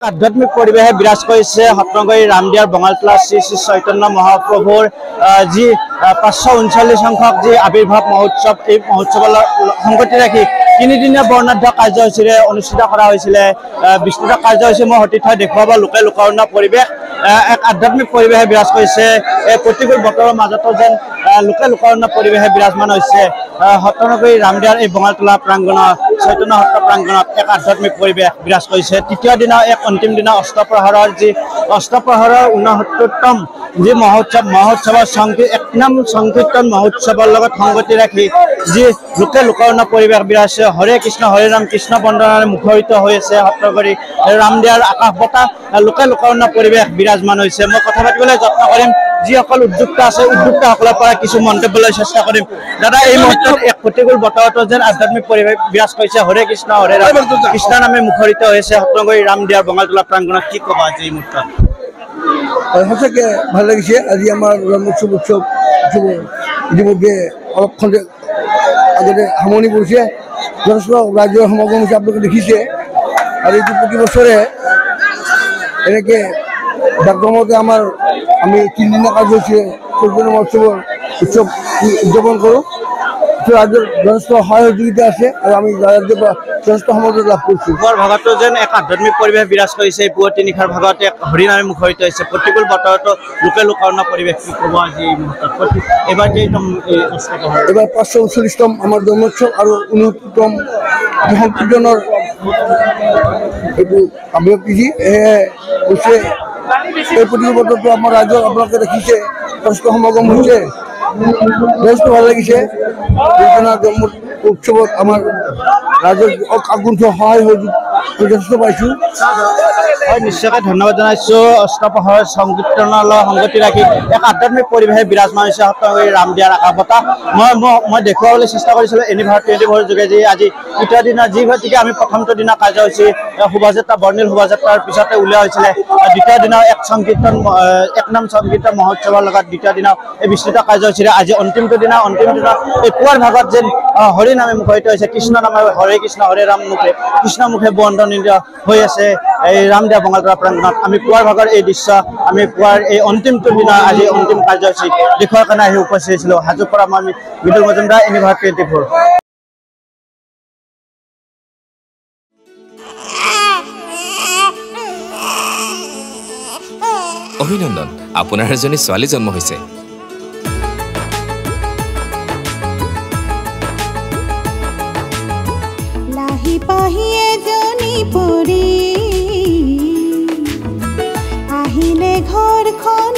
আধ্যাত্মিক পৰিৱেশে বিৰাজ কৰিছে সত্ৰগুৰি ৰামদিয়াৰ বঙালতলা শ্ৰী শ্ৰী চৈতন্য মহাপ্ৰভুৰ যি 539 সংখ্যক যি আবিৰ্ভাৱ মহোৎসৱ এই মহোৎসৱৰ সংগতি ৰাখি তিনিদিনীয়া বৰ্ণাঢ্য কাৰ্যসূচীৰে অনুষ্ঠিত কৰা হৈছিলে। বিস্তৃত কাৰ্যসূচী মই সঠিক ঠাই দেখুৱাব লোকে লোকাৰণ্য পৰিৱেশ এক আধ্যাত্মিক পৰিৱেশে বিৰাজ কৰিছে। এই প্ৰতিকূল বতৰৰ মাজতো যেন লোকে লোকাৰণ্য পৰিৱেশে বিৰাজমান হৈছে। সত্ৰগুৰি ৰামদিয়াৰ এই বঙালতলা প্ৰাংগণত চৈতন্য সত্ৰ প্ৰাংগণত এক আধ্যাত্মিক পৰিৱেশ বিৰাজ কৰিছে। তৃতীয় দিনা এক অন্তিম দিনা অষ্টপ্ৰহৰৰ যি অষ্টপ্ৰহৰৰ 69তম যি মহোৎসৱৰ এক নাম সংকীৰ্তন মহোৎসৱৰ লগত সংগতি ৰাখি যি লোকে লোকাৰণ্য পৰিৱেশ বিৰাজ হৰে কৃষ্ণ হৰে ৰাম কৃষ্ণ বন্দনাৰে মুখৰিত হৈ আছে সত্ৰগুৰি ৰামদিয়াৰ আকাশ বতাহ লোকে লোকাৰণ্য পৰিৱেশ বিৰাজমান হৈছে। মই কথা পাতিবলৈ যত্ন কৰিম যিসকল উদ্যোক্তা আছে উদ্যোক্তাসকলৰ পৰা কিছু মন্তব্য লৈ চেষ্টা কৰিম। দাদা এই মুহূৰ্তত এক প্ৰতিকূল বতৰতো যেন আধ্যাত্মিক পৰিৱেশ বিৰাজ কৰিছে হৰে কৃষ্ণ হৰে ৰাম কৃষ্ণ নামে মুখৰিত হৈছে সত্ৰগুৰি ৰামদিয়াৰ বঙালতলা প্ৰাংগণত কি ক'বা আজি এই মুহূৰ্তত? সঁচাকৈ ভাল লাগিছে। আজি আমাৰ জন্মোৎসৱ ইতিমধ্যে অলপখন আগতে সামৰণি পৰিছে। যথেষ্ট ৰাজ্যৰ সমাগম হৈছে আপোনালোকে দেখিছে। আৰু এইটো প্ৰতি বছৰে এনেকৈ জাকজমকতে আমি তিনিদিনীয়া কাৰ্যসূচী চৈতন্য মহোৎসৱৰ উৎসৱ উদযাপন কৰোঁ। ৰাজ্যৰ যথেষ্ট সহায় সহযোগিতা আছে আৰু আমি ৰাজ্যৰ পৰা যথেষ্ট সমৰ্থন লাভ কৰিছোঁ। পুৱাৰ ভাগতো যেন এক আধ্যাত্মিক পৰিৱেশ বিৰাজ কৰিছে। পুৱতি নিশাৰ ভাগত এক হৰিনামে মুখৰিত হৈছে। প্ৰতিকূল বতৰতো লোকে লোকাৰণ্য পৰিৱেশ কি ক'ব আজি এই মুহূৰ্তত? এইবাৰ কেইতম এইবাৰ 539তম আমাৰ জন্মোৎসৱ আৰু 69তম সংকীৰ্তনৰ এইটো আৱৃত্তি হৈছে। এই প্ৰতিকূল বতৰটো আমাৰ ৰাজ্যত আপোনালোকে দেখিছে যথেষ্ট সমাগম হৈছে। যথেষ্ট ভাল লাগিছে। জন্ম উৎসৱত আমাৰ ৰাজ্যৰ আগুণ্ঠ সহায় সহযোগ যথেষ্ট পাইছোঁ। হয়, নিশ্চয়কৈ ধন্যবাদ জনাইছোঁ। অষ্টপ্ৰহৰ সংকীৰ্তনৰ লগত সংগতি ৰাখি এক আধ্যাত্মিক পৰিৱেশে বিৰাজমান হৈছে সত্ৰগুৰি ৰামদিয়াৰ আকাশ বতাহ। মই দেখুৱাবলৈ চেষ্টা কৰিছিলোঁ এনিভাৰ24 যোগেদি আজি তৃতীয় দিনা যি গতিকে আমি প্ৰথমটো দিনা কাৰ্যসূচী শোভাযাত্ৰা বৰ্ণিল শোভাযাত্ৰাৰ পিছতে উলিওৱা হৈছিলে। দ্বিতীয় দিনা এক নাম সংকীৰ্তন মহোৎসৱৰ লগত দ্বিতীয় দিনা এই বিস্তৃত কাৰ্যসূচীৰে আজি অন্তিম দিনা এই পুৱাৰ ভাগত যেন হৰি নামে মুখৰিত হৈছে। কৃষ্ণ নামে হৰে কৃষ্ণ হৰে ৰাম মুখে কৃষ্ণ মুখে বন্দনিত হৈ আছে এই ৰামদিয়া বঙালতলা প্ৰাংগণত। আমি পুৱাৰ ভাগৰ এই দৃশ্য আমি পুৱাৰ এই অন্তিমটো দিনা আজি অন্তিম কাৰ্যসূচী দেখুৱাৰ কাৰণে আহি উপস্থিত হৈছিলোঁ। হাজোৰ পৰা মই বিদুল মজুমদাৰ, এনিভাৰ24। অভিনন্দন, আপোনাৰ এজনী ছোৱালী জন্ম হৈছে। লাহি পাহি এজনী পৰি আহিলে ঘৰখন